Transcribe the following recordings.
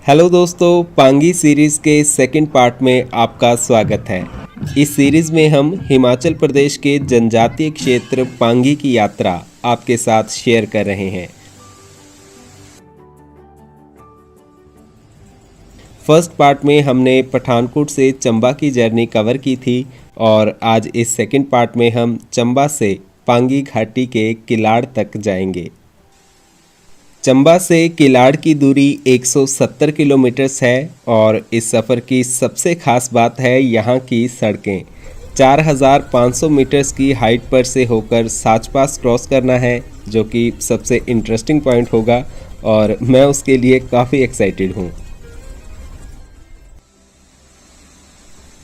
Hello दोस्तों, Pangi series के second part में आपका स्वागत है। इस सीरीज़ में हम हिमाचल प्रदेश के जनजातीय क्षेत्र पांगी की यात्रा आपके साथ शेयर कर रहे हैं। फर्स्ट पार्ट में हमने पठानकोट से चंबा की जर्नी कवर की थी और आज इस सेकंड पार्ट में हम चंबा से पांगी घाटी के किलाड़ तक जाएंगे। चंबा से किलाड़ की दूरी 170 किलोमीटर है और इस सफ़र की सबसे ख़ास बात है यहाँ की सड़कें। 4500 मीटर्स की हाइट पर से होकर साच पास क्रॉस करना है, जो कि सबसे इंटरेस्टिंग पॉइंट होगा और मैं उसके लिए काफ़ी एक्साइटेड हूँ।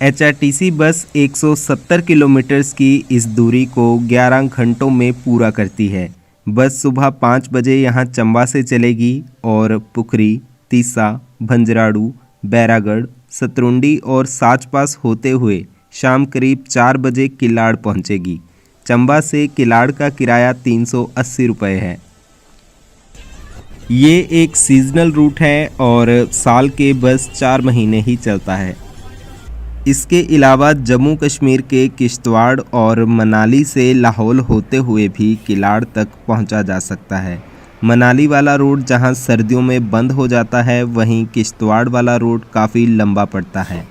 HRTC बस 170 किलोमीटर्स की इस दूरी को 11 घंटों में पूरा करती है। बस सुबह 5 बजे यहाँ चंबा से चलेगी और पुखरी, तीसा, भंजराड़ू, बैरागढ़, सतरुंडी और साच पास होते हुए शाम करीब 4 बजे किलाड़ पहुँचेगी। चंबा से किलाड़ का किराया 380 रुपये है। ये एक सीजनल रूट है और साल के बस 4 महीने ही चलता है। इसके अलावा जम्मू कश्मीर के किश्तवाड़ और मनाली से लाहौल होते हुए भी किलाड़ तक पहुंचा जा सकता है। मनाली वाला रोड जहां सर्दियों में बंद हो जाता है, वहीं किश्तवाड़ वाला रोड काफ़ी लंबा पड़ता है।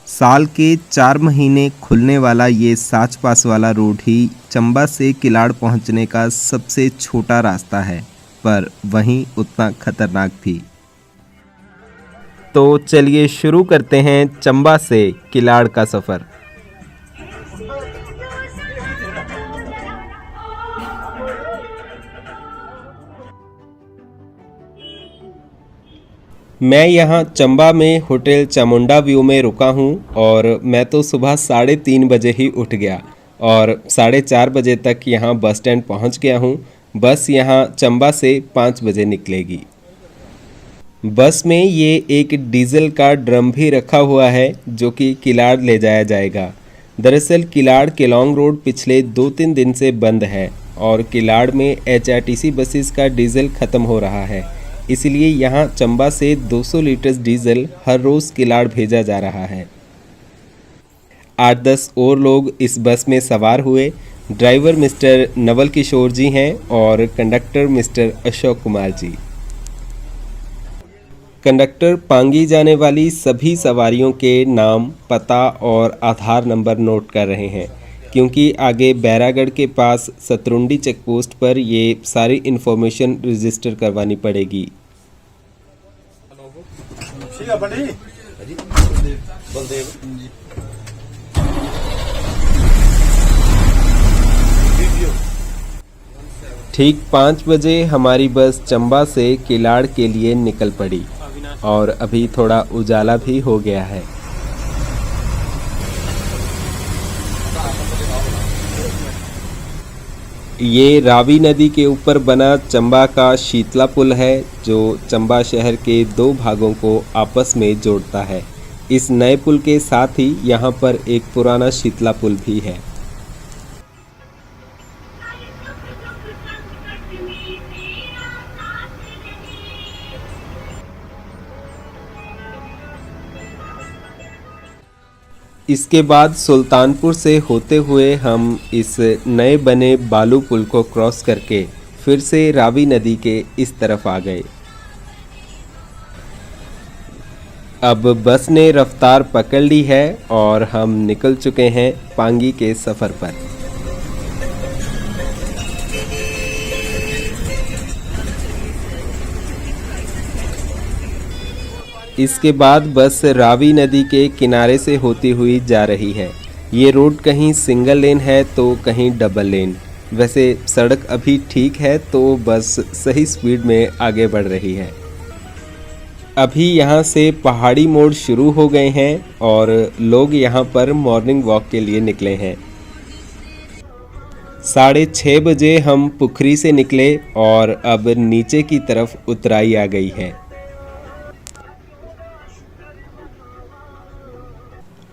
साल के 4 महीने खुलने वाला ये साच पास वाला रोड ही चंबा से किलाड़ पहुंचने का सबसे छोटा रास्ता है, पर वहीं उतना खतरनाक भी। तो चलिए शुरू करते हैं चंबा से किलाड़ का सफ़र। मैं यहाँ चंबा में होटल चामुंडा व्यू में रुका हूँ और मैं तो सुबह 3:30 बजे ही उठ गया और 4:30 बजे तक यहाँ बस स्टैंड पहुँच गया हूँ। बस यहाँ चंबा से 5 बजे निकलेगी। बस में ये एक डीजल का ड्रम भी रखा हुआ है जो कि किलाड़ ले जाया जाएगा। दरअसल किलाड़ केलोंग रोड पिछले 2-3 दिन से बंद है और किलाड़ में HRTC बसेस का डीजल ख़त्म हो रहा है, इसलिए यहाँ चंबा से 200 लीटर डीजल हर रोज़ किलाड़ भेजा जा रहा है। 8-10 और लोग इस बस में सवार हुए। ड्राइवर मिस्टर नवल किशोर जी हैं और conductor mister Ashok Kumar ji. Conductor Pangi जाने वाली सभी सवारियों के नाम, पता और आधार नंबर नोट कर रहे हैं, क्योंकि आगे बैरागढ़ के पास सतरुंडी चेक पोस्ट पर ये सारी इन्फॉर्मेशन रजिस्टर करवानी पड़ेगी। ठीक 5 बजे हमारी बस चंबा से किलाड़ के लिए निकल पड़ी और अभी थोड़ा उजाला भी हो गया है। ये रावी नदी के ऊपर बना चंबा का शीतला पुल है, जो चंबा शहर के 2 भागों को आपस में जोड़ता है। इस नए पुल के साथ ही यहाँ पर एक पुराना शीतला पुल भी है। इसके बाद सुल्तानपुर से होते हुए हम इस नए बने बालू पुल को क्रॉस करके फिर से रावी नदी के इस तरफ आ गए। अब बस ने रफ्तार पकड़ ली है और हम निकल चुके हैं पांगी के सफ़र पर। इसके बाद बस रावी नदी के किनारे से होती हुई जा रही है। ये रोड कहीं सिंगल लेन है तो कहीं डबल लेन। वैसे सड़क अभी ठीक है तो बस सही स्पीड में आगे बढ़ रही है। अभी यहाँ से पहाड़ी मोड़ शुरू हो गए हैं और लोग यहाँ पर मॉर्निंग वॉक के लिए निकले हैं। 6:30 बजे हम पुखरी से निकले और अब नीचे की तरफ उतराई आ गई है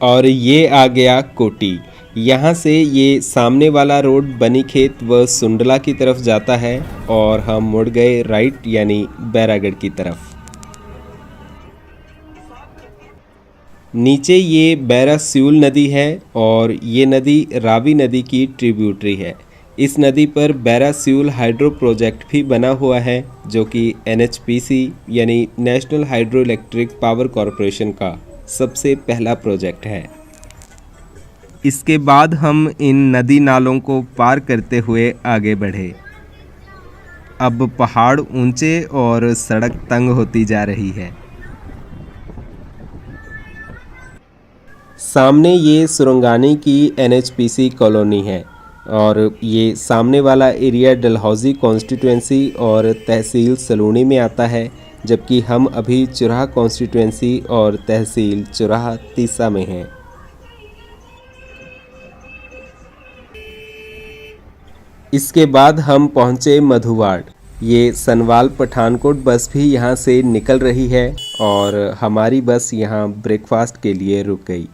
और ये आ गया कोटी। यहाँ से ये सामने वाला रोड बनीखेत व सुंडला की तरफ जाता है और हम मुड़ गए राइट यानी बैरागढ़ की तरफ। नीचे ये बैरा स्यूल नदी है और ये नदी रावी नदी की ट्रिब्यूटरी है। इस नदी पर बैरा स्यूल हाइड्रो प्रोजेक्ट भी बना हुआ है जो कि NHPC यानी national hydro electric power corporation का सबसे पहला प्रोजेक्ट है। इसके बाद हम इन नदी नालों को पार करते हुए आगे बढ़े। अब पहाड़ ऊंचे और सड़क तंग होती जा रही है। सामने ये सुरंगानी की NHPC कॉलोनी है और ये सामने वाला एरिया डलहौजी कॉन्स्टिट्यूंसी और तहसील सलूनी में आता है, जबकि हम अभी चुराह कॉन्स्टिट्यूंसी और तहसील चुराह तीसा में हैं। इसके बाद हम पहुँचे मधुवाड़। ये सनवाल पठानकोट बस भी यहाँ से निकल रही है और हमारी बस यहाँ ब्रेकफास्ट के लिए रुक गई।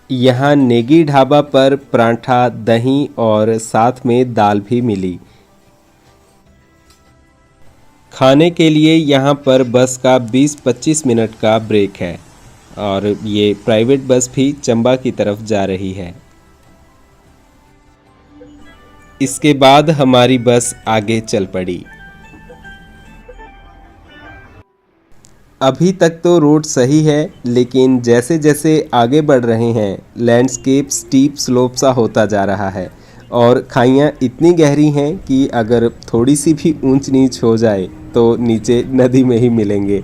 यहाँ नेगी ढाबा पर पराठा, दही और साथ में दाल भी मिली। खाने के लिए यहाँ पर बस का 20-25 मिनट का ब्रेक है और ये प्राइवेट बस भी चंबा की तरफ जा रही है। इसके बाद हमारी बस आगे चल पड़ी। अभी तक तो रोड सही है, लेकिन जैसे जैसे आगे बढ़ रहे हैं लैंडस्केप स्टीप स्लोप सा होता जा रहा है और खाइयाँ इतनी गहरी हैं कि अगर थोड़ी सी भी ऊंच नीच हो जाए तो नीचे नदी में ही मिलेंगे।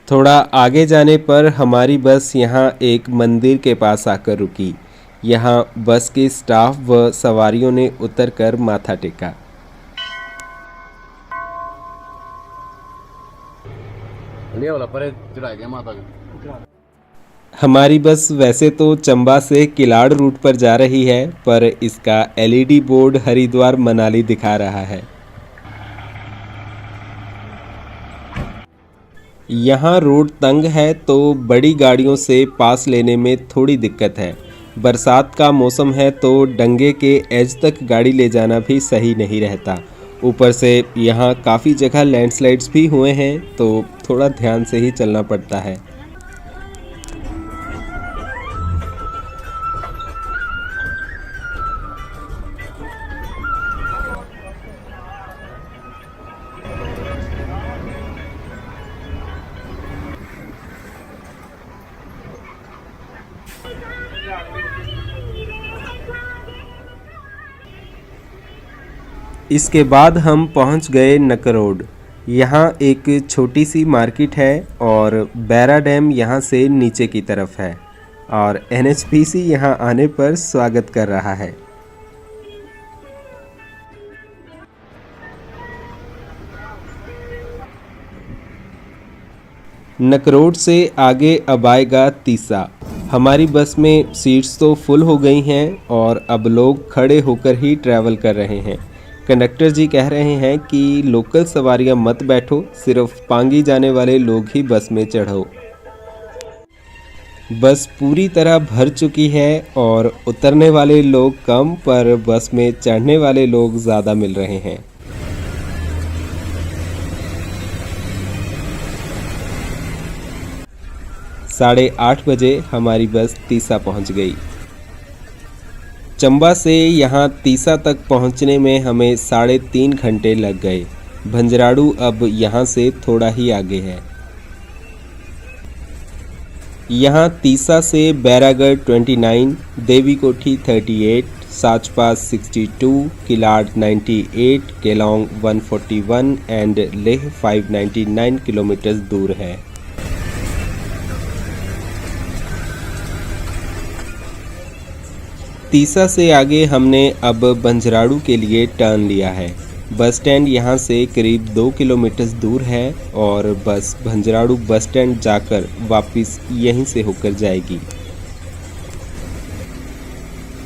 थोड़ा आगे जाने पर हमारी बस यहाँ एक मंदिर के पास आकर रुकी। यहाँ बस के स्टाफ व सवारियों ने उतरकर माथा टेका। हमारी बस वैसे तो चंबा से किलाड़ रूट पर जा रही है, पर इसका LED बोर्ड हरिद्वार मनाली दिखा रहा है। यहाँ रोड तंग है तो बड़ी गाड़ियों से पास लेने में थोड़ी दिक्कत है। बरसात का मौसम है तो डंगे के एज तक गाड़ी ले जाना भी सही नहीं रहता। ऊपर से यहाँ काफ़ी जगह लैंडस्लाइड्स भी हुए हैं तो थोड़ा ध्यान से ही चलना पड़ता है। इसके बाद हम पहुंच गए नकरोड। यहाँ एक छोटी सी मार्केट है और बैरा डैम यहाँ से नीचे की तरफ है और NHPC यहाँ आने पर स्वागत कर रहा है। नकरोड से आगे अब आएगा तीसा। हमारी बस में सीट्स तो फुल हो गई हैं और अब लोग खड़े होकर ही ट्रैवल कर रहे हैं। कंडक्टर जी कह रहे हैं कि लोकल सवारियां मत बैठो, सिर्फ पांगी जाने वाले लोग ही बस में चढ़ो। बस पूरी तरह भर चुकी है और उतरने वाले लोग कम पर बस में चढ़ने वाले लोग ज़्यादा मिल रहे हैं। साढ़े 8 बजे हमारी बस तीसा पहुंच गई। चंबा से यहाँ तीसा तक पहुँचने में हमें 3.5 घंटे लग गए। भंजराड़ू अब यहाँ से थोड़ा ही आगे है। यहाँ तीसा से बैरागढ़ 29, देवी कोठी 38, साचपास 62, किलाड़ 98, केलोंग 141 एंड लेह 599 किलोमीटर दूर है। तीसा से आगे हमने अब बंजराड़ू के लिए टर्न लिया है। बस स्टैंड यहाँ से करीब 2 किलोमीटर दूर है और बस भंजराड़ू बस स्टैंड जाकर वापस यहीं से होकर जाएगी।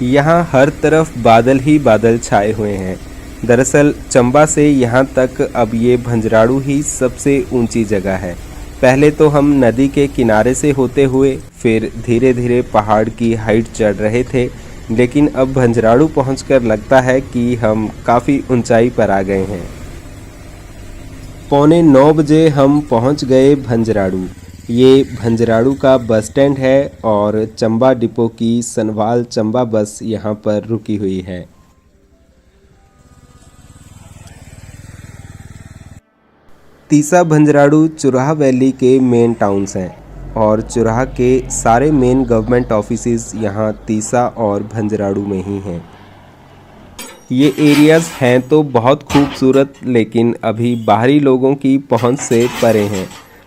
यहाँ हर तरफ बादल ही बादल छाए हुए हैं। दरअसल चंबा से यहाँ तक अब ये भंजराड़ू ही सबसे ऊंची जगह है। पहले तो हम नदी के किनारे से होते हुए फिर धीरे धीरे पहाड़ की हाइट चढ़ रहे थे, लेकिन अब भंजराड़ू पहुंचकर लगता है कि हम काफ़ी ऊंचाई पर आ गए हैं। 8:45 बजे हम पहुंच गए भंजराड़ू। ये भंजराड़ू का बस स्टैंड है और चंबा डिपो की सनवाल चंबा बस यहाँ पर रुकी हुई है। तीसा भंजराड़ू चुराह वैली के मेन टाउन्स हैं और चुराह के सारे मेन गवर्नमेंट ऑफिसेज यहाँ तीसा और भंजराड़ू में ही हैं। ये एरियाज़ हैं तो बहुत खूबसूरत, लेकिन अभी बाहरी लोगों की पहुंच से परे हैं।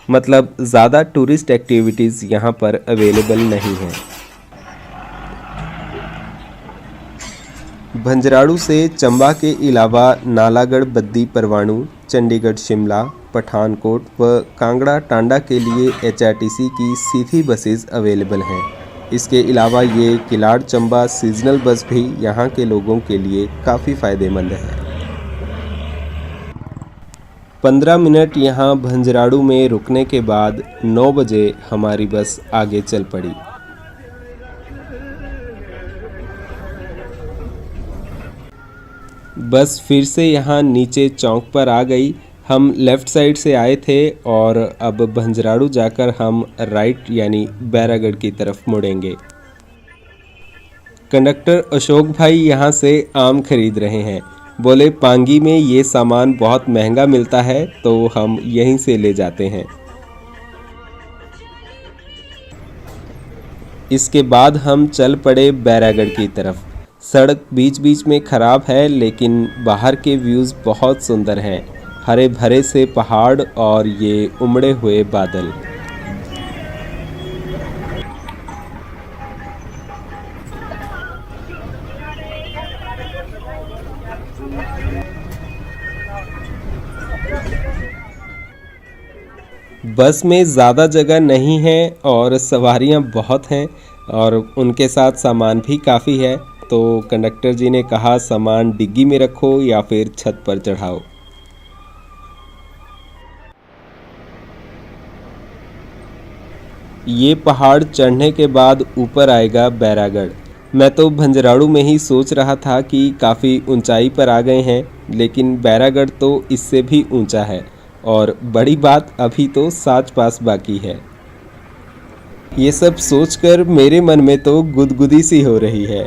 मतलब ज़्यादा टूरिस्ट एक्टिविटीज़ यहाँ पर अवेलेबल नहीं हैं। भंजराड़ू से चंबा के अलावा नालागढ़ बद्दी परवाणू, चंडीगढ़ शिमला, पठानकोट व कांगड़ा टांडा के लिए HRTC की सीधी बसेस अवेलेबल हैं। इसके अलावा ये किलाड़ चंबा सीजनल बस भी यहाँ के लोगों के लिए काफ़ी फ़ायदेमंद है। 15 मिनट यहाँ भंजराड़ू में रुकने के बाद 9 बजे हमारी बस आगे चल पड़ी। बस फिर से यहाँ नीचे चौक पर आ गई। हम लेफ़्ट साइड से आए थे और अब भंजराड़ू जाकर हम राइट यानी बैरागढ़ की तरफ मुड़ेंगे। कंडक्टर अशोक भाई यहाँ से आम खरीद रहे हैं। बोले पांगी में ये सामान बहुत महंगा मिलता है तो हम यहीं से ले जाते हैं। इसके बाद हम चल पड़े बैरागढ़ की तरफ। सड़क बीच बीच में ख़राब है, लेकिन बाहर के व्यूज़ बहुत सुंदर हैं। हरे भरे से पहाड़ और ये उमड़े हुए बादल। बस में ज़्यादा जगह नहीं है और सवारियां बहुत हैं और उनके साथ सामान भी काफ़ी है, तो कंडक्टर जी ने कहा सामान डिग्गी में रखो या फिर छत पर चढ़ाओ। ये पहाड़ चढ़ने के बाद ऊपर आएगा बैरागढ़। मैं तो भंजराड़ू में ही सोच रहा था कि काफ़ी ऊंचाई पर आ गए हैं, लेकिन बैरागढ़ तो इससे भी ऊंचा है और बड़ी बात अभी तो साच पास बाकी है। ये सब सोचकर मेरे मन में तो गुदगुदी सी हो रही है।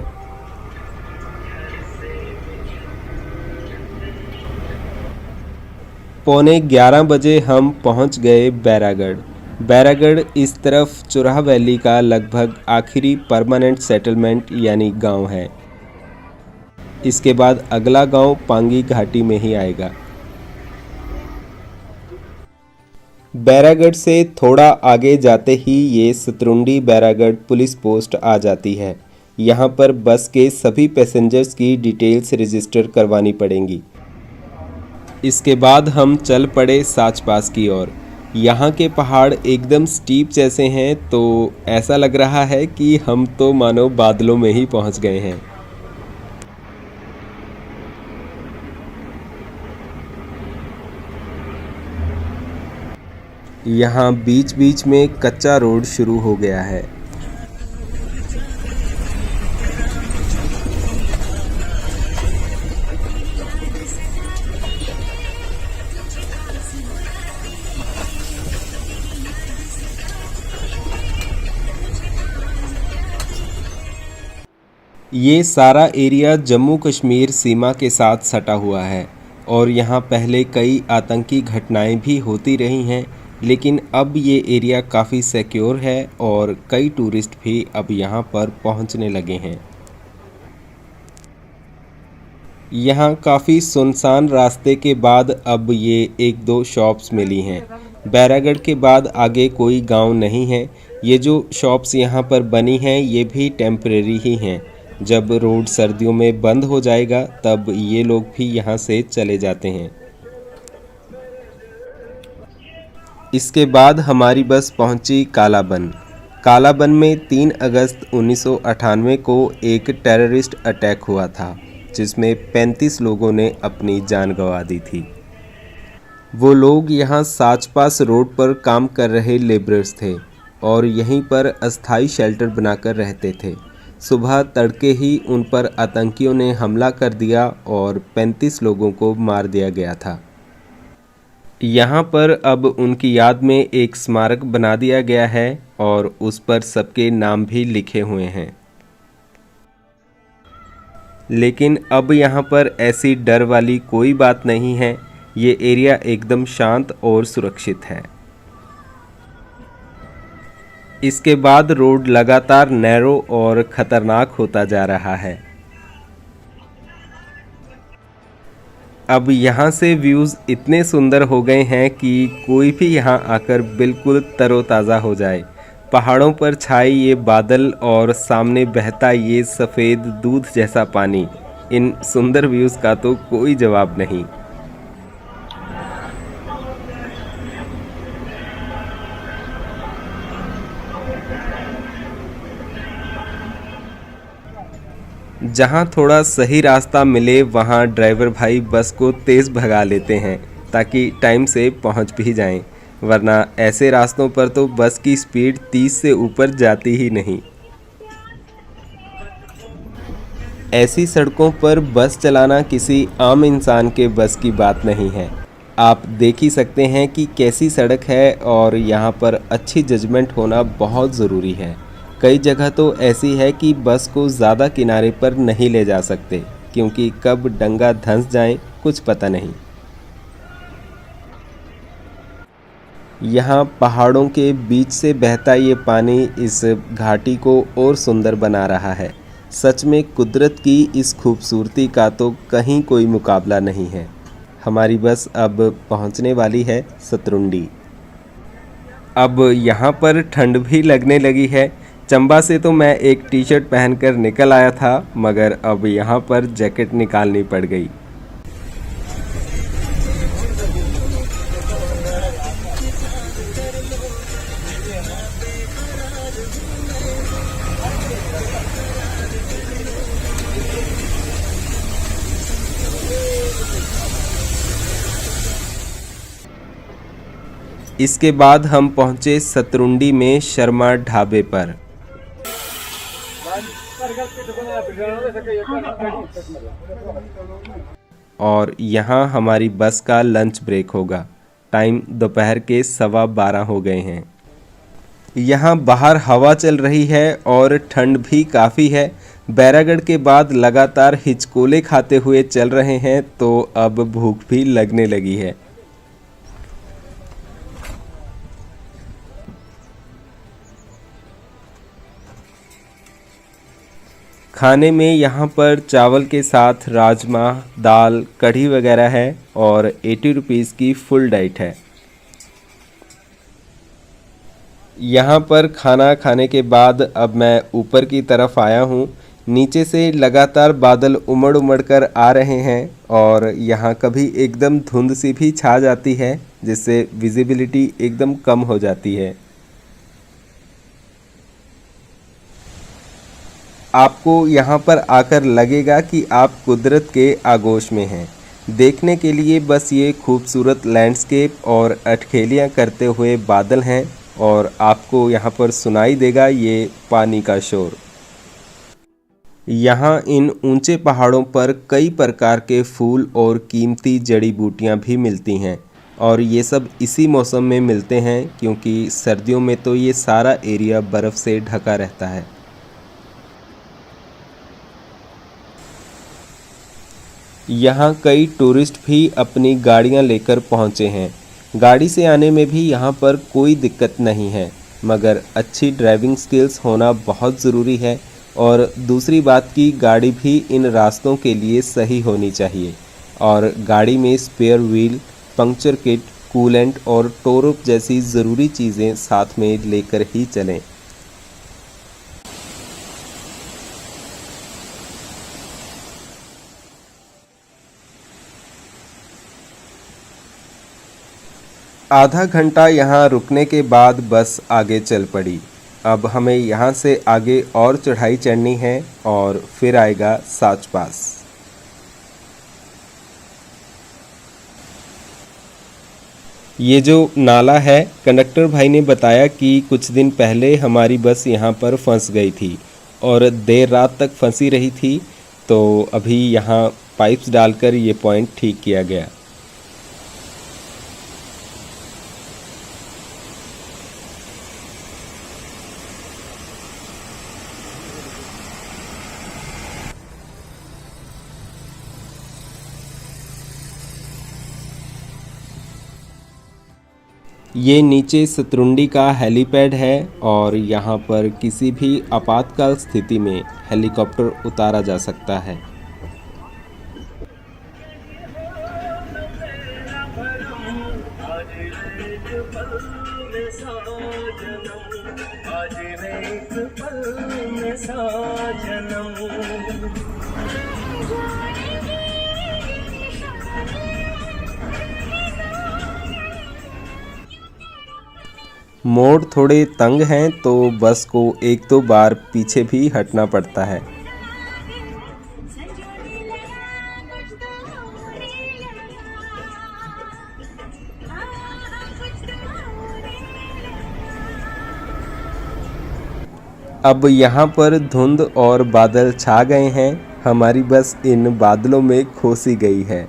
पौने 11 बजे हम पहुंच गए बैरागढ़। बैरागढ़ इस तरफ चुराह वैली का लगभग आखिरी परमानेंट सेटलमेंट यानी गांव है। इसके बाद अगला गांव पांगी घाटी में ही आएगा। बैरागढ़ से थोड़ा आगे जाते ही ये सतरुंडी बैरागढ़ पुलिस पोस्ट आ जाती है। यहाँ पर बस के सभी पैसेंजर्स की डिटेल्स रजिस्टर करवानी पड़ेंगी। इसके बाद हम चल पड़े साच पास की ओर। यहाँ के पहाड़ एकदम स्टीप जैसे हैं, तो ऐसा लग रहा है कि हम तो मानो बादलों में ही पहुँच गए हैं। यहाँ बीच बीच में कच्चा रोड शुरू हो गया है। ये सारा एरिया जम्मू कश्मीर सीमा के साथ सटा हुआ है और यहाँ पहले कई आतंकी घटनाएं भी होती रही हैं, लेकिन अब ये एरिया काफ़ी सिक्योर है और कई टूरिस्ट भी अब यहाँ पर पहुँचने लगे हैं। यहाँ काफ़ी सुनसान रास्ते के बाद अब ये एक दो शॉप्स मिली हैं। बैरागढ़ के बाद आगे कोई गांव नहीं है। ये जो शॉप्स यहाँ पर बनी हैं ये भी टेम्परेरी ही हैं। जब रोड सर्दियों में बंद हो जाएगा तब ये लोग भी यहाँ से चले जाते हैं। इसके बाद हमारी बस पहुँची कालाबन। कालाबन में 3 अगस्त 1998 को एक टेररिस्ट अटैक हुआ था जिसमें 35 लोगों ने अपनी जान गंवा दी थी। वो लोग यहाँ साचपास रोड पर काम कर रहे लेबरर्स थे और यहीं पर अस्थाई शेल्टर बनाकर रहते थे। सुबह तड़के ही उन पर आतंकियों ने हमला कर दिया और 35 लोगों को मार दिया गया था। यहाँ पर अब उनकी याद में एक स्मारक बना दिया गया है और उस पर सबके नाम भी लिखे हुए हैं। लेकिन अब यहाँ पर ऐसी डर वाली कोई बात नहीं है। ये एरिया एकदम शांत और सुरक्षित है। इसके बाद रोड लगातार नैरो और ख़तरनाक होता जा रहा है। अब यहाँ से व्यूज़ इतने सुंदर हो गए हैं कि कोई भी यहाँ आकर बिल्कुल तरोताज़ा हो जाए। पहाड़ों पर छाए ये बादल और सामने बहता ये सफ़ेद दूध जैसा पानी, इन सुंदर व्यूज़ का तो कोई जवाब नहीं। जहाँ थोड़ा सही रास्ता मिले वहाँ ड्राइवर भाई बस को तेज़ भगा लेते हैं ताकि टाइम से पहुँच भी जाएं, वरना ऐसे रास्तों पर तो बस की स्पीड 30 से ऊपर जाती ही नहीं। ऐसी सड़कों पर बस चलाना किसी आम इंसान के बस की बात नहीं है। आप देख ही सकते हैं कि कैसी सड़क है और यहाँ पर अच्छी जजमेंट होना बहुत ज़रूरी है। कई जगह तो ऐसी है कि बस को ज़्यादा किनारे पर नहीं ले जा सकते क्योंकि कब डंगा धंस जाए कुछ पता नहीं। यहाँ पहाड़ों के बीच से बहता ये पानी इस घाटी को और सुंदर बना रहा है। सच में कुदरत की इस खूबसूरती का तो कहीं कोई मुकाबला नहीं है। हमारी बस अब पहुँचने वाली है सतरुंडी। अब यहाँ पर ठंड भी लगने लगी है। चंबा से तो मैं एक टी शर्ट पहनकर निकल आया था, मगर अब यहाँ पर जैकेट निकालनी पड़ गई। इसके बाद हम पहुँचे सतरुंडी में शर्मा ढाबे पर। और यहाँ हमारी बस का लंच ब्रेक होगा। टाइम दोपहर के 12:15 हो गए हैं। यहाँ बाहर हवा चल रही है और ठंड भी काफ़ी है। बैरागढ़ के बाद लगातार हिचकोले खाते हुए चल रहे हैं तो अब भूख भी लगने लगी है। खाने में यहाँ पर चावल के साथ राजमा, दाल, कढ़ी वगैरह है और 80 रुपीज़ की फुल डाइट है। यहाँ पर खाना खाने के बाद अब मैं ऊपर की तरफ आया हूँ। नीचे से लगातार बादल उमड़ उमड़ कर आ रहे हैं और यहाँ कभी एकदम धुंध सी भी छा जाती है जिससे विजिबिलिटी एकदम कम हो जाती है। आपको यहाँ पर आकर लगेगा कि आप कुदरत के आगोश में हैं। देखने के लिए बस ये खूबसूरत लैंडस्केप और अटखेलियाँ करते हुए बादल हैं और आपको यहाँ पर सुनाई देगा ये पानी का शोर। यहाँ इन ऊंचे पहाड़ों पर कई प्रकार के फूल और कीमती जड़ी बूटियाँ भी मिलती हैं और ये सब इसी मौसम में मिलते हैं क्योंकि सर्दियों में तो ये सारा एरिया बर्फ़ से ढका रहता है। यहाँ कई टूरिस्ट भी अपनी गाड़ियाँ लेकर पहुँचे हैं। गाड़ी से आने में भी यहाँ पर कोई दिक्कत नहीं है, मगर अच्छी ड्राइविंग स्किल्स होना बहुत ज़रूरी है और दूसरी बात की गाड़ी भी इन रास्तों के लिए सही होनी चाहिए और गाड़ी में spare wheel, puncture kit, coolant और टोरअप जैसी ज़रूरी चीज़ें साथ में लेकर ही चलें। आधा घंटा यहाँ रुकने के बाद बस आगे चल पड़ी। अब हमें यहाँ से आगे और चढ़ाई चढ़नी है और फिर आएगा साच पास। ये जो नाला है, कंडक्टर भाई ने बताया कि कुछ दिन पहले हमारी बस यहाँ पर फंस गई थी और देर रात तक फंसी रही थी, तो अभी यहाँ पाइप्स डालकर ये पॉइंट ठीक किया गया। ये नीचे सतरुंडी का हेलीपैड है और यहाँ पर किसी भी आपातकाल स्थिति में हेलीकॉप्टर उतारा जा सकता है। मोड़ थोड़े तंग हैं तो बस को एक दो बार पीछे भी हटना पड़ता है। अब यहाँ पर धुंध और बादल छा गए हैं, हमारी बस इन बादलों में खो सी गई है।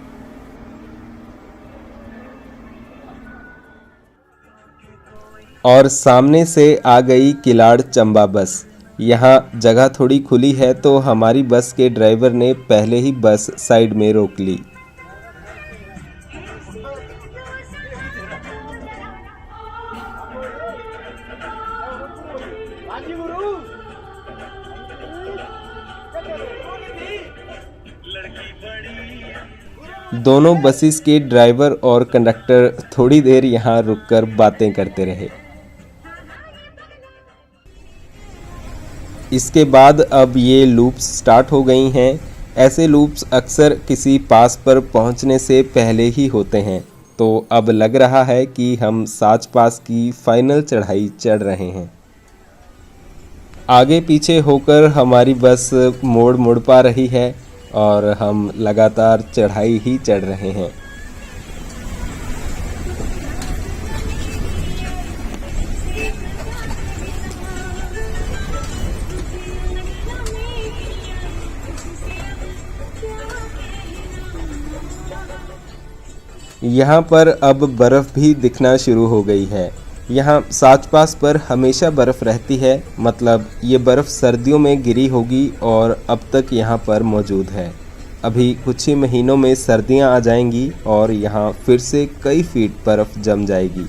और सामने से आ गई किलाड़ चंबा बस। यहाँ जगह थोड़ी खुली है तो हमारी बस के ड्राइवर ने पहले ही बस साइड में रोक ली। दोनों बसेस के ड्राइवर और कंडक्टर थोड़ी देर यहाँ रुककर बातें करते रहे। इसके बाद अब ये लूप्स स्टार्ट हो गई हैं। ऐसे लूप्स अक्सर किसी पास पर पहुंचने से पहले ही होते हैं, तो अब लग रहा है कि हम साच पास की फाइनल चढ़ाई चढ़ रहे हैं। आगे पीछे होकर हमारी बस मोड़ मुड़ पा रही है और हम लगातार चढ़ाई ही चढ़ रहे हैं। यहाँ पर अब बर्फ़ भी दिखना शुरू हो गई है। यहाँ साच पास पर हमेशा बर्फ़ रहती है, मतलब ये बर्फ़ सर्दियों में गिरी होगी और अब तक यहाँ पर मौजूद है। अभी कुछ ही महीनों में सर्दियाँ आ जाएंगी और यहाँ फिर से कई फीट बर्फ़ जम जाएगी।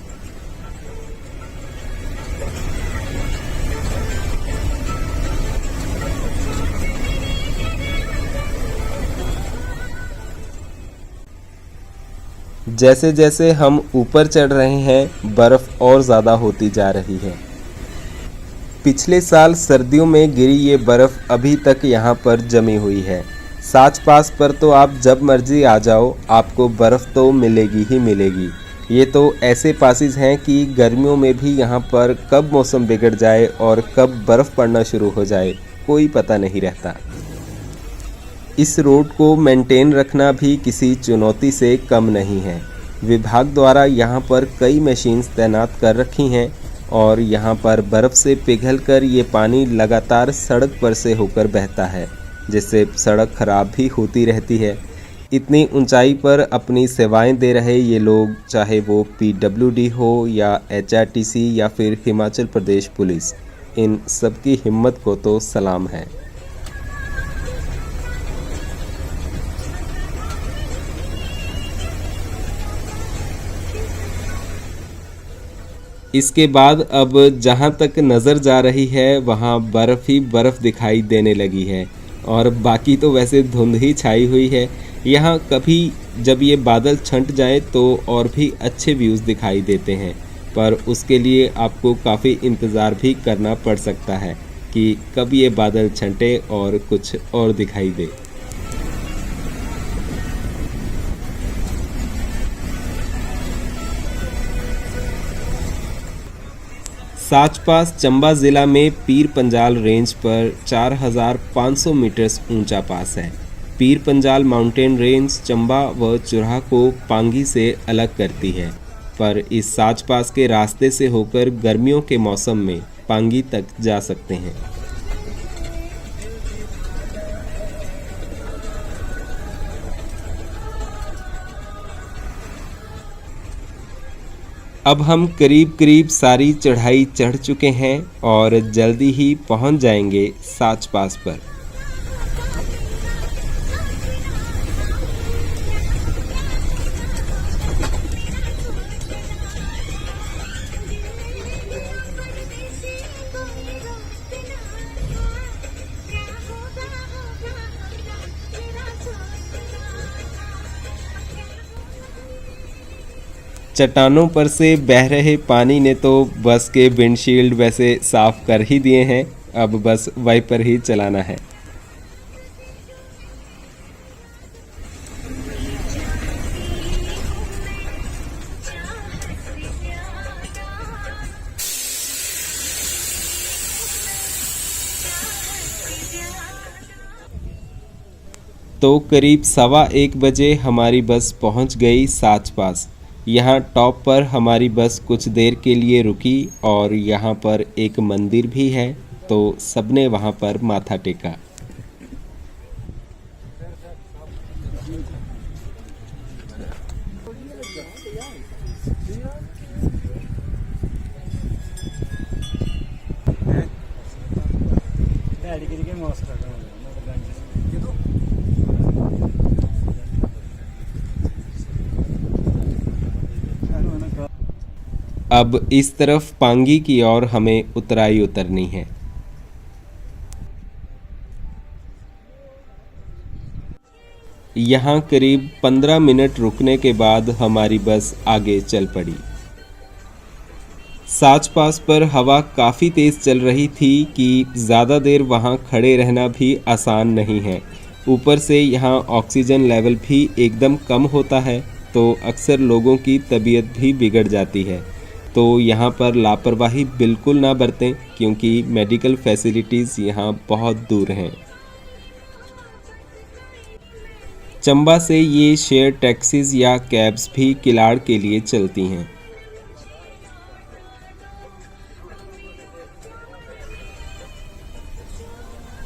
जैसे जैसे हम ऊपर चढ़ रहे हैं, बर्फ़ और ज़्यादा होती जा रही है। पिछले साल सर्दियों में गिरी ये बर्फ़ अभी तक यहाँ पर जमी हुई है। साच पास पर तो आप जब मर्जी आ जाओ, आपको बर्फ़ तो मिलेगी ही मिलेगी। ये तो ऐसे पासेस हैं कि गर्मियों में भी यहाँ पर कब मौसम बिगड़ जाए और कब बर्फ़ पड़ना शुरू हो जाए, कोई पता नहीं रहता। इस रोड को मेंटेन रखना भी किसी चुनौती से कम नहीं है। विभाग द्वारा यहाँ पर कई मशीन्स तैनात कर रखी हैं और यहाँ पर बर्फ़ से पिघलकर ये पानी लगातार सड़क पर से होकर बहता है, जिससे सड़क खराब भी होती रहती है। इतनी ऊंचाई पर अपनी सेवाएं दे रहे ये लोग, चाहे वो PWD हो या HRTC या फिर हिमाचल प्रदेश पुलिस, इन सबकी हिम्मत को तो सलाम है। इसके बाद अब जहाँ तक नज़र जा रही है वहाँ बर्फ़ ही बर्फ़ दिखाई देने लगी है और बाकी तो वैसे धुंध ही छाई हुई है। यहाँ कभी जब ये बादल छंट जाए तो और भी अच्छे व्यूज़ दिखाई देते हैं, पर उसके लिए आपको काफ़ी इंतज़ार भी करना पड़ सकता है कि कब ये बादल छंटे और कुछ और दिखाई दे। साचपास चंबा ज़िला में पीर पंजाल रेंज पर 4500 मीटर्स ऊंचा पास है। पीर पंजाल माउंटेन रेंज चंबा व चुराह को पांगी से अलग करती है, पर इस साचपास के रास्ते से होकर गर्मियों के मौसम में पांगी तक जा सकते हैं। अब हम करीब करीब सारी चढ़ाई चढ़ चुके हैं और जल्दी ही पहुंच जाएंगे साचपास पर। चट्टानों पर से बह रहे पानी ने तो बस के विंडशील्ड वैसे साफ कर ही दिए हैं, अब बस वाइपर ही चलाना है। तो करीब 1:15 बजे हमारी बस पहुंच गई साचपास। यहाँ टॉप पर हमारी बस कुछ देर के लिए रुकी और यहाँ पर एक मंदिर भी है, तो सबने वहाँ पर माथा टेका। अब इस तरफ पांगी की ओर हमें उतराई उतरनी है। यहाँ करीब 15 मिनट रुकने के बाद हमारी बस आगे चल पड़ी। साचपास पर हवा काफ़ी तेज़ चल रही थी कि ज़्यादा देर वहाँ खड़े रहना भी आसान नहीं है। ऊपर से यहाँ ऑक्सीजन लेवल भी एकदम कम होता है, तो अक्सर लोगों की तबीयत भी बिगड़ जाती है। तो यहाँ पर लापरवाही बिल्कुल ना बरतें, क्योंकि मेडिकल फैसिलिटीज़ यहाँ बहुत दूर हैं। चंबा से ये शेयर टैक्सीज या कैब्स भी किलाड़ के लिए चलती हैं।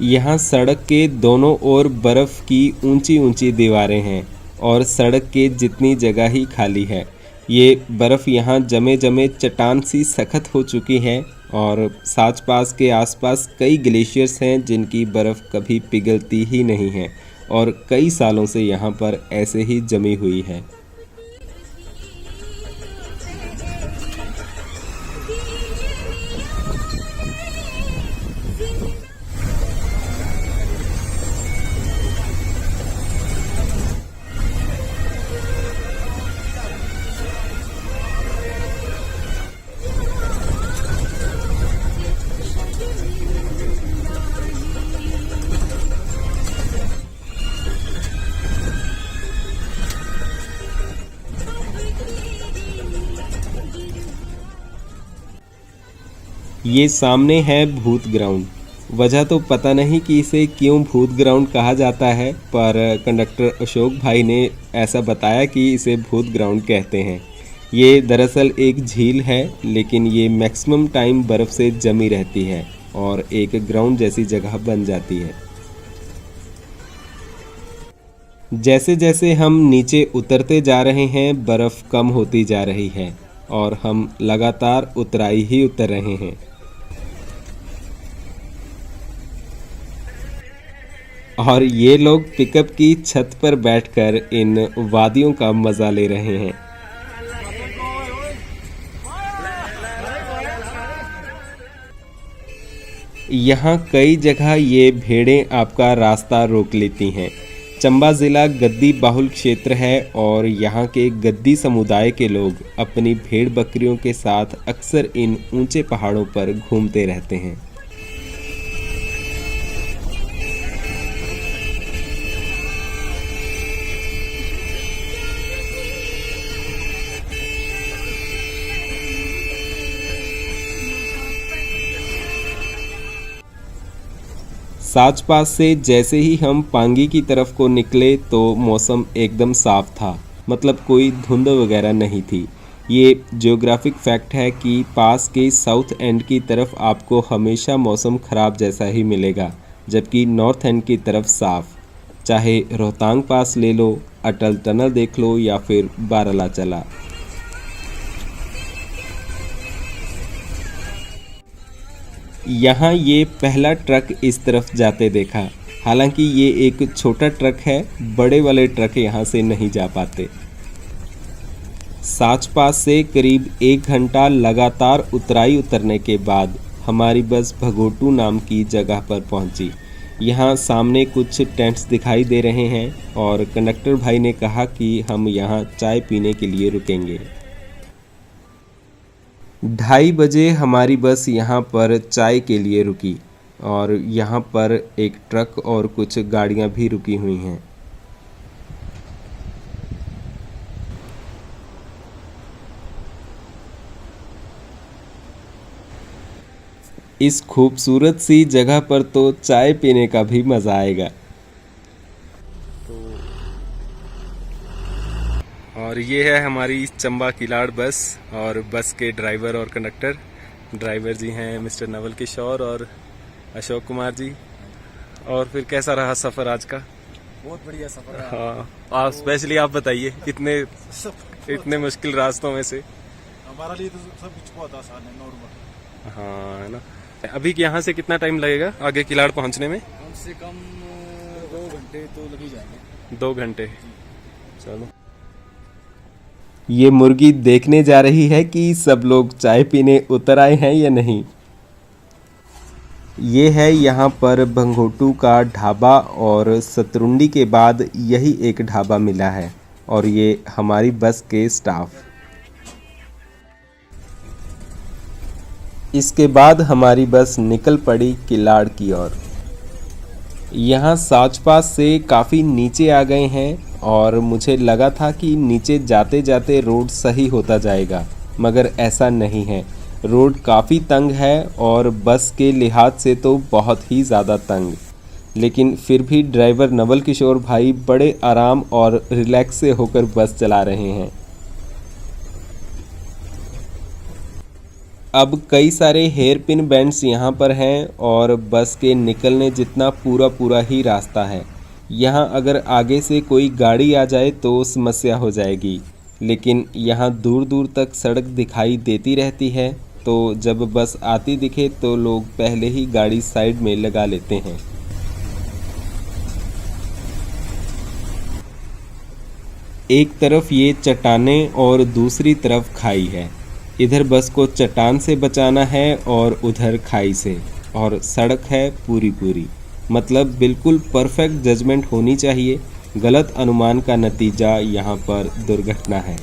यहाँ सड़क के दोनों ओर बर्फ़ की ऊंची ऊंची दीवारें हैं और सड़क के जितनी जगह ही खाली है। ये बर्फ़ यहाँ जमे जमे चट्टान सी सख्त हो चुकी है और साचपास के आसपास कई ग्लेशियर्स हैं जिनकी बर्फ़ कभी पिघलती ही नहीं है और कई सालों से यहाँ पर ऐसे ही जमी हुई है। ये सामने है भूत ग्राउंड। वजह तो पता नहीं कि इसे क्यों भूत ग्राउंड कहा जाता है, पर कंडक्टर अशोक भाई ने ऐसा बताया कि इसे भूत ग्राउंड कहते हैं। ये दरअसल एक झील है, लेकिन ये मैक्सिमम टाइम बर्फ़ से जमी रहती है और एक ग्राउंड जैसी जगह बन जाती है। जैसे जैसे हम नीचे उतरते जा रहे हैं, बर्फ़ कम होती जा रही है और हम लगातार उतराई ही उतर रहे हैं। और ये लोग पिकअप की छत पर बैठकर इन वादियों का मज़ा ले रहे हैं। यहाँ कई जगह ये भेड़ें आपका रास्ता रोक लेती हैं। चंबा ज़िला गद्दी बाहुल क्षेत्र है और यहाँ के गद्दी समुदाय के लोग अपनी भेड़ बकरियों के साथ अक्सर इन ऊंचे पहाड़ों पर घूमते रहते हैं। साच पास से जैसे ही हम पांगी की तरफ को निकले तो मौसम एकदम साफ था, मतलब कोई धुंध वगैरह नहीं थी। ये जियोग्राफिक फैक्ट है कि पास के साउथ एंड की तरफ आपको हमेशा मौसम ख़राब जैसा ही मिलेगा, जबकि नॉर्थ एंड की तरफ साफ। चाहे रोहतांग पास ले लो, अटल टनल देख लो या फिर बारालाचला। यहाँ ये पहला ट्रक इस तरफ जाते देखा। हालांकि ये एक छोटा ट्रक है, बड़े वाले ट्रक यहाँ से नहीं जा पाते। साच पास से करीब 1 घंटा लगातार उतराई उतरने के बाद हमारी बस भगोटू नाम की जगह पर पहुंची। यहाँ सामने कुछ टेंट्स दिखाई दे रहे हैं और कंडक्टर भाई ने कहा कि हम यहाँ चाय पीने के लिए रुकेंगे। 2:30 बजे हमारी बस यहाँ पर चाय के लिए रुकी और यहाँ पर एक ट्रक और कुछ गाड़ियाँ भी रुकी हुई हैं। इस खूबसूरत सी जगह पर तो चाय पीने का भी मज़ा आएगा। और ये है हमारी चंबा किलाड़ बस और बस के ड्राइवर और कंडक्टर। ड्राइवर जी हैं मिस्टर नवल किशोर और अशोक कुमार जी। और फिर कैसा रहा सफ़र आज का? बहुत बढ़िया सफर है। हाँ, आप स्पेशली आप बताइए, इतने मुश्किल रास्तों में से हमारा लिए तो सब कुछ बहुत आसान है, नॉर्मल। हाँ, है ना। अभी यहाँ से कितना टाइम लगेगा आगे किलाड़ पहुँचने में? कम से कम 2 घंटे तो लग ही जाएंगे। 2 घंटे। चलो। ये मुर्गी देखने जा रही है कि सब लोग चाय पीने उतर आए हैं या नहीं। ये है यहाँ पर भंगोटू का ढाबा और सतरुंडी के बाद यही एक ढाबा मिला है और ये हमारी बस के स्टाफ। इसके बाद हमारी बस निकल पड़ी किलाड़ की ओर। यहाँ साच पास से काफ़ी नीचे आ गए हैं और मुझे लगा था कि नीचे जाते जाते रोड सही होता जाएगा, मगर ऐसा नहीं है। रोड काफ़ी तंग है और बस के लिहाज से तो बहुत ही ज़्यादा तंग। लेकिन फिर भी ड्राइवर नवल किशोर भाई बड़े आराम और रिलैक्स से होकर बस चला रहे हैं। अब कई सारे हेयर पिन बेंड्स यहाँ पर हैं और बस के निकलने जितना पूरा ही रास्ता है। यहाँ अगर आगे से कोई गाड़ी आ जाए तो समस्या हो जाएगी, लेकिन यहाँ दूर दूर तक सड़क दिखाई देती रहती है, तो जब बस आती दिखे तो लोग पहले ही गाड़ी साइड में लगा लेते हैं। एक तरफ ये चट्टानें और दूसरी तरफ खाई है। इधर बस को चट्टान से बचाना है और उधर खाई से, और सड़क है पूरी। मतलब बिल्कुल परफेक्ट जजमेंट होनी चाहिए। गलत अनुमान का नतीजा यहाँ पर दुर्घटना है।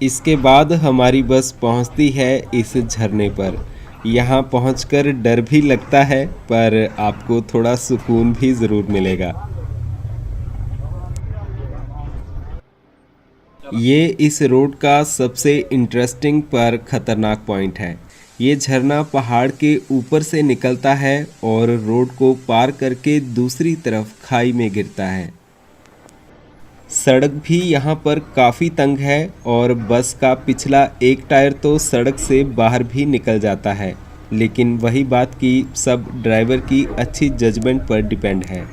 इसके बाद हमारी बस पहुंचती है इस झरने पर। यहाँ पहुंचकर डर भी लगता है, पर आपको थोड़ा सुकून भी ज़रूर मिलेगा। ये इस रोड का सबसे इंटरेस्टिंग पर ख़तरनाक पॉइंट है। ये झरना पहाड़ के ऊपर से निकलता है और रोड को पार करके दूसरी तरफ खाई में गिरता है। सड़क भी यहाँ पर काफ़ी तंग है और बस का पिछला एक टायर तो सड़क से बाहर भी निकल जाता है, लेकिन वही बात कि सब ड्राइवर की अच्छी जजमेंट पर डिपेंड है।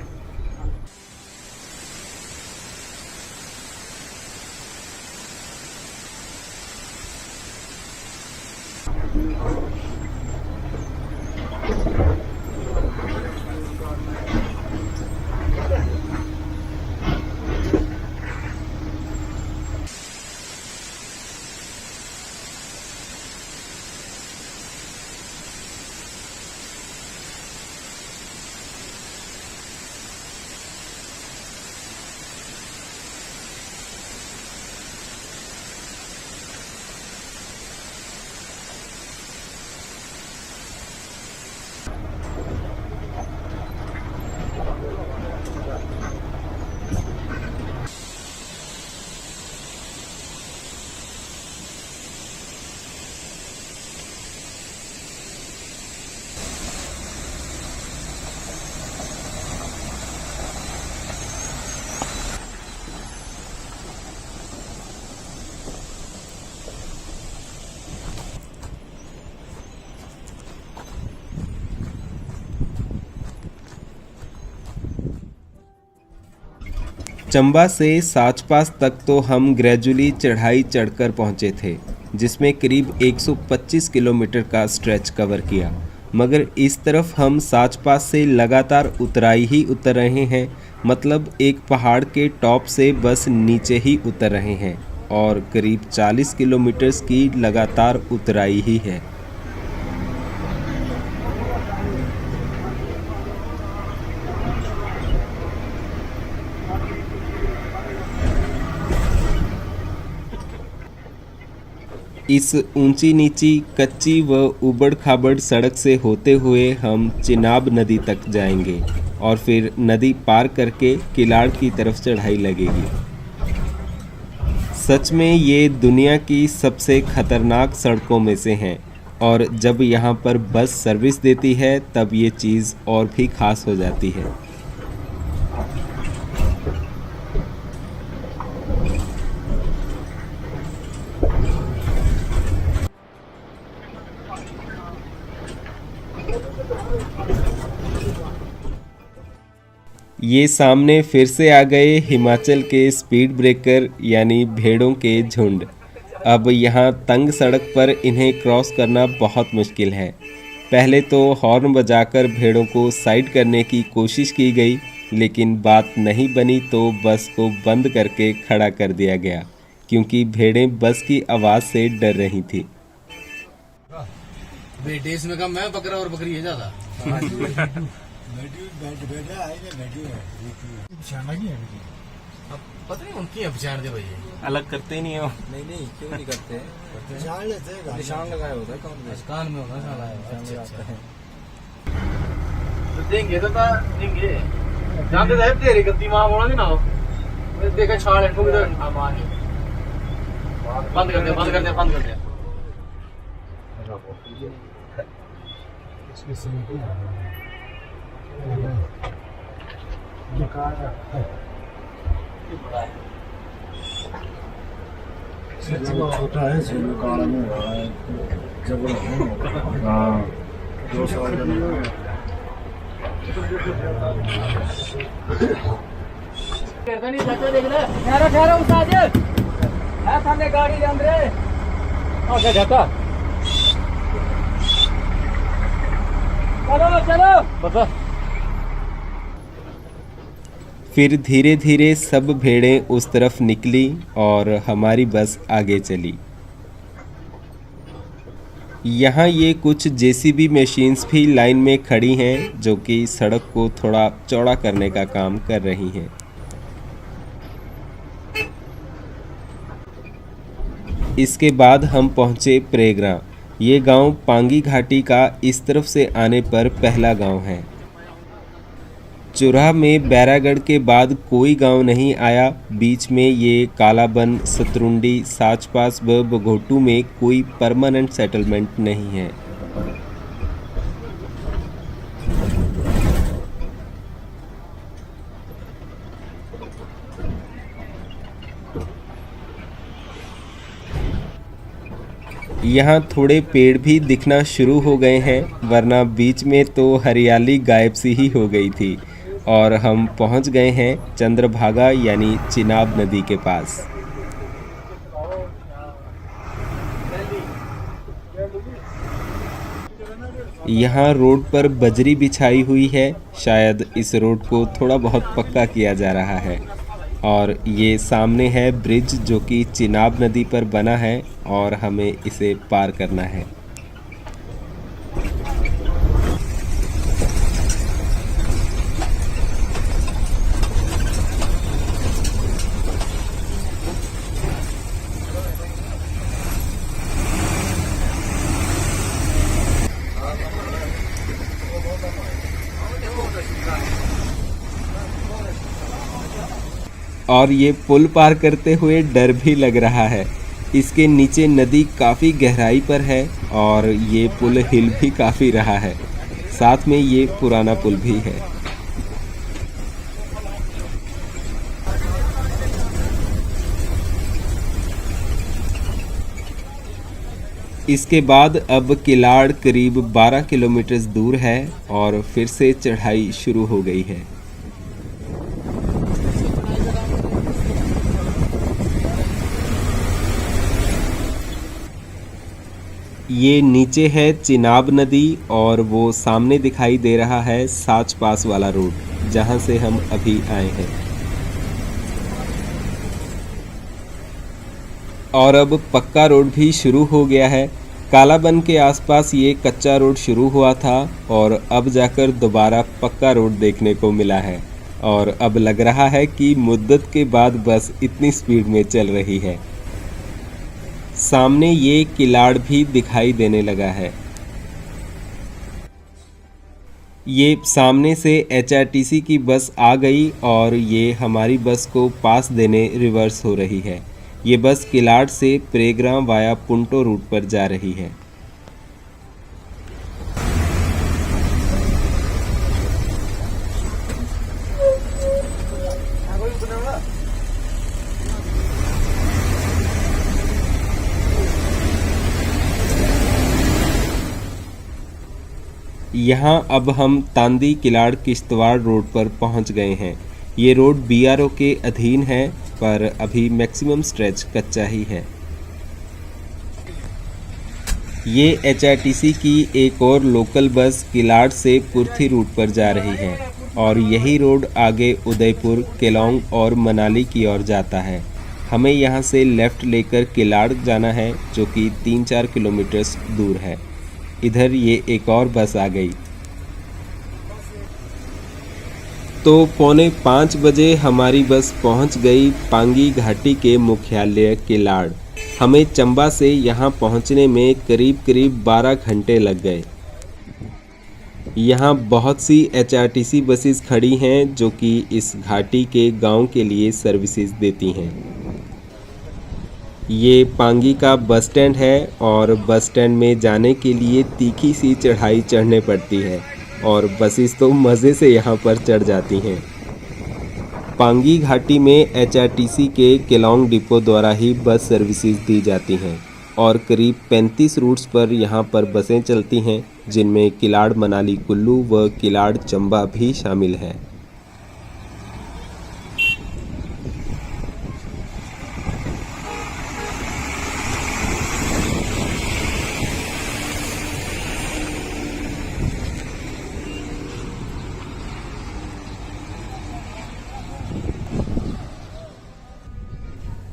चंबा से साचपास तक तो हम ग्रेजुअली चढ़ाई चढ़कर पहुंचे थे, जिसमें करीब 125 किलोमीटर का स्ट्रेच कवर किया। मगर इस तरफ हम साचपास से लगातार उतराई ही उतर रहे हैं, मतलब एक पहाड़ के टॉप से बस नीचे ही उतर रहे हैं और करीब 40 किलोमीटर की लगातार उतराई ही है। इस ऊंची नीची कच्ची व उबड़ खाबड़ सड़क से होते हुए हम चिनाब नदी तक जाएंगे और फिर नदी पार करके किलाड़ की तरफ चढ़ाई लगेगी। सच में ये दुनिया की सबसे खतरनाक सड़कों में से हैं और जब यहाँ पर बस सर्विस देती है तब ये चीज़ और भी खास हो जाती है। ये सामने फिर से आ गए हिमाचल के स्पीड ब्रेकर यानी भेड़ों के झुंड। अब यहाँ तंग सड़क पर इन्हें क्रॉस करना बहुत मुश्किल है। पहले तो हॉर्न बजाकर भेड़ों को साइड करने की कोशिश की गई, लेकिन बात नहीं बनी तो बस को बंद करके खड़ा कर दिया गया, क्योंकि भेड़ें बस की आवाज़ से डर रही थी। बेटे इसमें कम है, बकरा और बकरी है ज्यादा। अब पता नहीं उनकी पहचान दे भाई, अलग करते ही नहीं हो। नहीं क्यों नहीं करते, निशान लगाया होता है कान में होगा साला। अच्छा तो देंगे तो देंगे जानते थे तेरी गलती मां बोला नहीं ना, देखा छाड़ है ठोक दे बंद कर दे। इसके सिंपल छोटा है, काला में जब हाँ 2 साल ठहरा उस्ताद है सामने गाड़ी के अंदर ढका चलो बता। फिर धीरे धीरे सब भेड़ें उस तरफ निकली और हमारी बस आगे चली। यहाँ ये कुछ जेसीबी मशीन्स भी लाइन में खड़ी हैं, जो कि सड़क को थोड़ा चौड़ा करने का काम कर रही हैं। इसके बाद हम पहुँचे प्रेग्रा। ये गांव पांगी घाटी का इस तरफ से आने पर पहला गांव है। चुराह में बैरागढ़ के बाद कोई गांव नहीं आया। बीच में ये कालाबन, सतरुंडी, साचपास व बघोटू में कोई परमानेंट सेटलमेंट नहीं है। यहाँ थोड़े पेड़ भी दिखना शुरू हो गए हैं, वरना बीच में तो हरियाली गायब सी ही हो गई थी और हम पहुँच गए हैं चंद्रभागा यानी चिनाब नदी के पास। यहाँ रोड पर बजरी बिछाई हुई है, शायद इस रोड को थोड़ा बहुत पक्का किया जा रहा है। और ये सामने है ब्रिज, जो कि चिनाब नदी पर बना है और हमें इसे पार करना है। और ये पुल पार करते हुए डर भी लग रहा है। इसके नीचे नदी काफ़ी गहराई पर है और ये पुल हिल भी काफ़ी रहा है। साथ में ये पुराना पुल भी है। इसके बाद अब किलाड़ करीब 12 किलोमीटर दूर है और फिर से चढ़ाई शुरू हो गई है। ये नीचे है चिनाब नदी और वो सामने दिखाई दे रहा है साच पास वाला रोड, जहाँ से हम अभी आए हैं। और अब पक्का रोड भी शुरू हो गया है। कालाबन के आसपास ये कच्चा रोड शुरू हुआ था और अब जाकर दोबारा पक्का रोड देखने को मिला है। और अब लग रहा है कि मुद्दत के बाद बस इतनी स्पीड में चल रही है। सामने ये किलाड़ भी दिखाई देने लगा है। ये सामने से HRTC की बस आ गई और ये हमारी बस को पास देने रिवर्स हो रही है। ये बस किलाड़ से प्रेग्राम वाया पुंटो रूट पर जा रही है। यहाँ अब हम तांदी किलाड़ किश्तवाड़ रोड पर पहुँच गए हैं। ये रोड BRO के अधीन है पर अभी मैक्सिमम स्ट्रेच कच्चा ही है। ये HRTC की एक और लोकल बस किलाड़ से पुर्थी रूट पर जा रही है और यही रोड आगे उदयपुर, केलोंग और मनाली की ओर जाता है। हमें यहाँ से लेफ़्ट लेकर किलाड़ जाना है जो कि 3-4 किलोमीटर दूर है। इधर ये एक और बस आ गई। तो 4:45 बजे हमारी बस पहुंच गई पांगी घाटी के मुख्यालय किलाड़। हमें चंबा से यहां पहुंचने में करीब 12 घंटे लग गए। यहां बहुत सी HRTC बसेस खड़ी हैं जो कि इस घाटी के गांव के लिए सर्विसेज देती हैं। ये पांगी का बस स्टैंड है और बस स्टैंड में जाने के लिए तीखी सी चढ़ाई चढ़ने पड़ती है और बसेस तो मज़े से यहाँ पर चढ़ जाती हैं। पांगी घाटी में HRTC के केलोंग डिपो द्वारा ही बस सर्विसेज दी जाती हैं और करीब 35 रूट्स पर यहाँ पर बसें चलती हैं, जिनमें किलाड़ मनाली कुल्लू व किलाड़ चंबा भी शामिल है।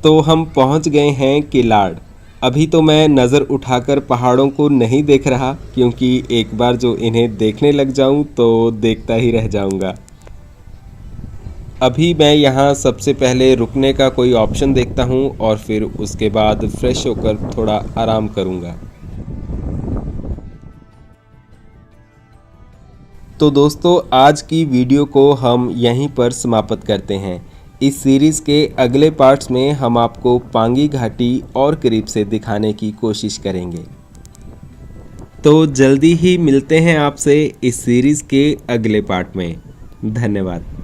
तो हम पहुंच गए हैं किलाड़। अभी तो मैं नज़र उठाकर पहाड़ों को नहीं देख रहा, क्योंकि एक बार जो इन्हें देखने लग जाऊं तो देखता ही रह जाऊंगा। अभी मैं यहाँ सबसे पहले रुकने का कोई ऑप्शन देखता हूँ और फिर उसके बाद फ्रेश होकर थोड़ा आराम करूँगा। तो दोस्तों, आज की वीडियो को हम यहीं पर समाप्त करते हैं। इस सीरीज़ के अगले पार्ट्स में हम आपको पांगी घाटी और करीब से दिखाने की कोशिश करेंगे। तो जल्दी ही मिलते हैं आपसे इस सीरीज़ के अगले पार्ट में। धन्यवाद।